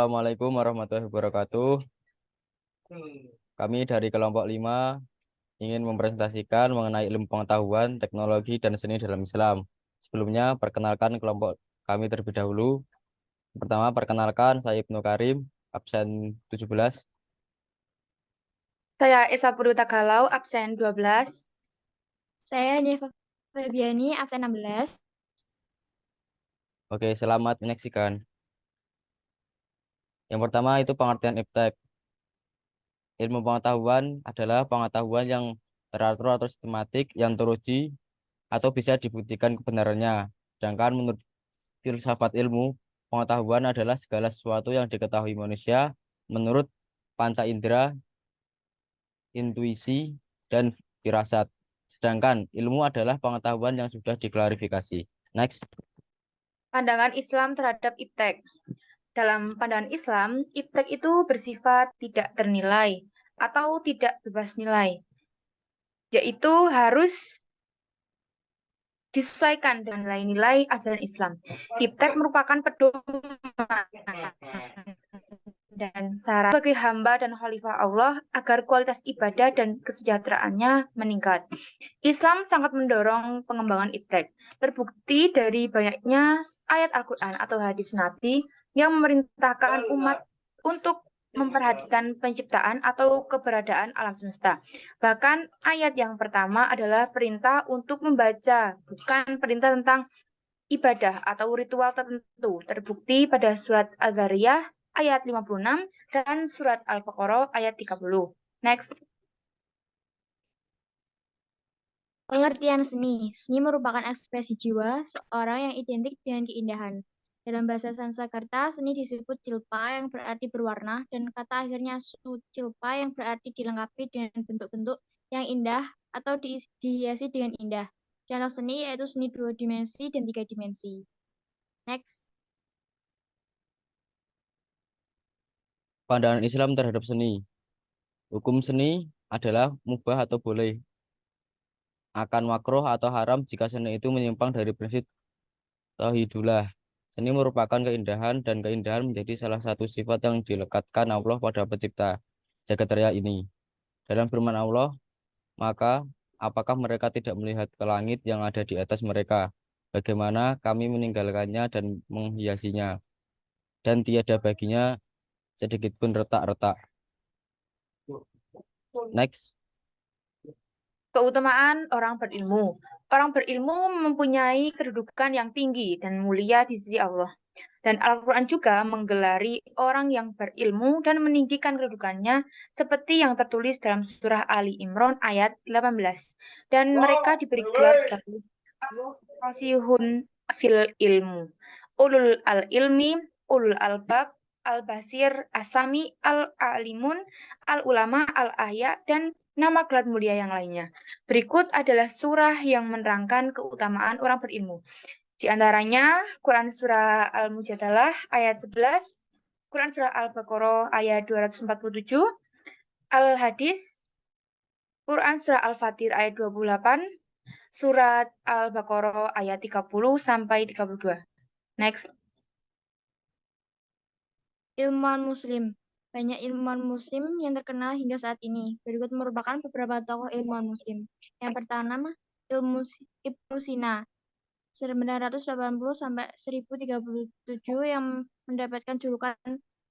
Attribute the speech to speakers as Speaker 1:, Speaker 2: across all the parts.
Speaker 1: Assalamualaikum warahmatullahi wabarakatuh. Kami dari kelompok 5 ingin mempresentasikan mengenai ilmu pengetahuan, teknologi, dan seni dalam Islam. Sebelumnya, perkenalkan kelompok kami terlebih dahulu. Pertama, perkenalkan saya Ibnu Karim, absen 17.
Speaker 2: Saya Esa Puru Tagalau, absen 12.
Speaker 3: Saya Neva Febiani, absen 16.
Speaker 1: Oke, selamat menyaksikan. Yang pertama itu pengertian iptek. Ilmu pengetahuan adalah pengetahuan yang teratur atau sistematik yang teruji atau bisa dibuktikan kebenarannya. Sedangkan menurut filsafat ilmu, pengetahuan adalah segala sesuatu yang diketahui manusia menurut panca indera, intuisi, dan firasat. Sedangkan ilmu adalah pengetahuan yang sudah diklarifikasi. Next.
Speaker 2: Pandangan Islam terhadap iptek. Dalam pandangan Islam, iptek itu bersifat tidak ternilai atau tidak bebas nilai, yaitu harus disesuaikan dengan nilai-nilai ajaran Islam. Iptek merupakan pedoman dan saran bagi hamba dan khalifah Allah agar kualitas ibadah dan kesejahteraannya meningkat. Islam sangat mendorong pengembangan iptek. Terbukti dari banyaknya ayat Al-Quran atau hadis Nabi yang memerintahkan umat untuk memperhatikan penciptaan atau keberadaan alam semesta. Bahkan ayat yang pertama adalah perintah untuk membaca, bukan perintah tentang ibadah atau ritual tertentu. Terbukti pada surat Az-Zariyah ayat 56 dan surat Al-Baqarah ayat 30. Next.
Speaker 3: Pengertian seni. Seni merupakan ekspresi jiwa seorang yang identik dengan keindahan. Dalam bahasa Sanskerta, seni disebut cilpa yang berarti berwarna dan kata akhirnya sucilpa yang berarti dilengkapi dengan bentuk-bentuk yang indah atau dihiasi dengan indah. Contoh seni yaitu seni 2 dimensi dan 3 dimensi. Next.
Speaker 1: Pandangan Islam terhadap seni. Hukum seni adalah mubah atau boleh, akan makruh atau haram jika seni itu menyimpang dari prinsip tauhidullah. Seni merupakan keindahan dan keindahan menjadi salah satu sifat yang dilekatkan Allah pada pencipta jagat raya ini. Dalam firman Allah, maka apakah mereka tidak melihat ke langit yang ada di atas mereka? Bagaimana kami meninggalkannya dan menghiasinya, dan tiada baginya sedikit pun retak-retak. Next.
Speaker 2: Keutamaan orang berilmu. Orang berilmu mempunyai kedudukan yang tinggi dan mulia di sisi Allah. Dan Al-Quran juga menggelari orang yang berilmu dan meninggikan kedudukannya seperti yang tertulis dalam surah Ali Imran ayat 18. Dan mereka diberi gelar sebagai fasihun fil ilmu, ulul al-ilmi, ulul albab, al-basir, asami, al-alimun, al-ulama, al-ahya, dan nama gelar mulia yang lainnya. Berikut adalah surah yang menerangkan keutamaan orang berilmu. Di antaranya Quran Surah Al-Mujadalah ayat 11, Quran Surah Al-Baqarah ayat 247, Al-Hadis, Quran Surah Al-Fatir ayat 28, Surat Al-Baqarah ayat 30 sampai 32. Next.
Speaker 3: Ilmuwan Muslim. Banyak ilmuwan Muslim yang terkenal hingga saat ini. Berikut merupakan beberapa tokoh ilmuwan Muslim. Yang pertama, Ibnu Sina, 980 sampai 1037 yang mendapatkan julukan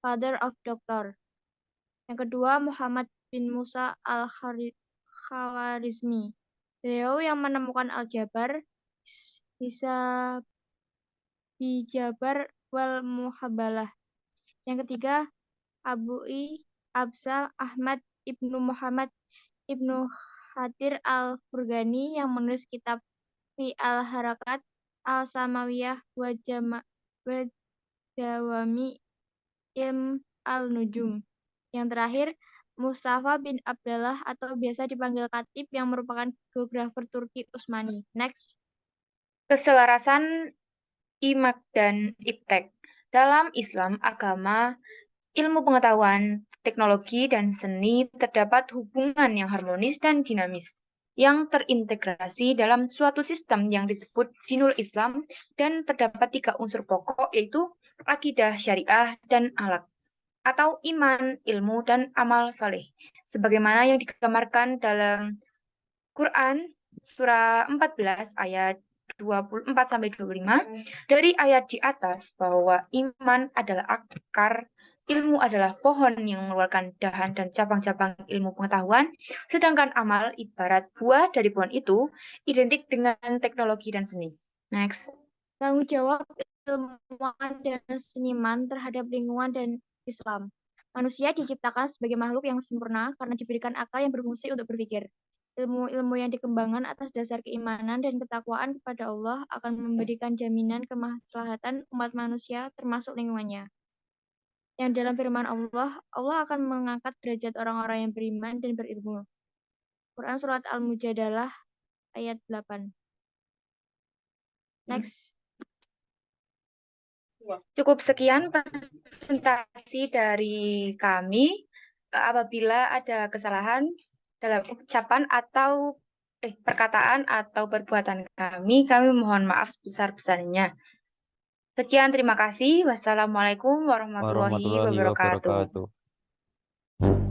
Speaker 3: Father of Doctor. Yang kedua, Muhammad bin Musa al-Khawarizmi. Beliau yang menemukan aljabar, hisab, bijabar, wal muhabalah. Yang ketiga, Abu Absa Ahmad Ibnu Muhammad Ibnu Khatir al-Furgani yang menulis kitab Fi al-Harakat al-Samawiyah wa Dawami Ilm al-Nujum. Yang terakhir, Mustafa bin Abdullah atau biasa dipanggil Khatib yang merupakan geografer Turki Utsmani. Next.
Speaker 2: Keselarasan imak dan iptek. Dalam Islam, agama, ilmu pengetahuan, teknologi, dan seni terdapat hubungan yang harmonis dan dinamis yang terintegrasi dalam suatu sistem yang disebut dinul Islam dan terdapat 3 unsur pokok yaitu akidah, syariah, dan akhlak. atau iman, ilmu, dan amal soleh. Sebagaimana yang digambarkan dalam Quran surah 14 ayat 24-25 dari ayat di atas bahwa iman adalah akar, ilmu adalah pohon yang mengeluarkan dahan dan cabang-cabang ilmu pengetahuan, sedangkan amal ibarat buah dari pohon itu identik dengan teknologi dan seni. Next.
Speaker 3: Tanggung jawab ilmuwan dan seniman terhadap lingkungan dan Islam. Manusia diciptakan sebagai makhluk yang sempurna karena diberikan akal yang berfungsi untuk berpikir. Ilmu-ilmu yang dikembangkan atas dasar keimanan dan ketakwaan kepada Allah akan memberikan jaminan kemaslahatan umat manusia termasuk lingkungannya. Yang dalam firman Allah, Allah akan mengangkat derajat orang-orang yang beriman dan berilmu. Quran Surat Al-Mujadalah ayat 8. Next.
Speaker 2: Cukup sekian presentasi dari kami. Apabila ada kesalahan dalam ucapan atau perkataan atau perbuatan kami mohon maaf sebesar-besarnya. Sekian, terima kasih. Wassalamualaikum warahmatullahi
Speaker 1: Warahmatullahi
Speaker 2: wabarakatuh.
Speaker 1: wabarakatuh.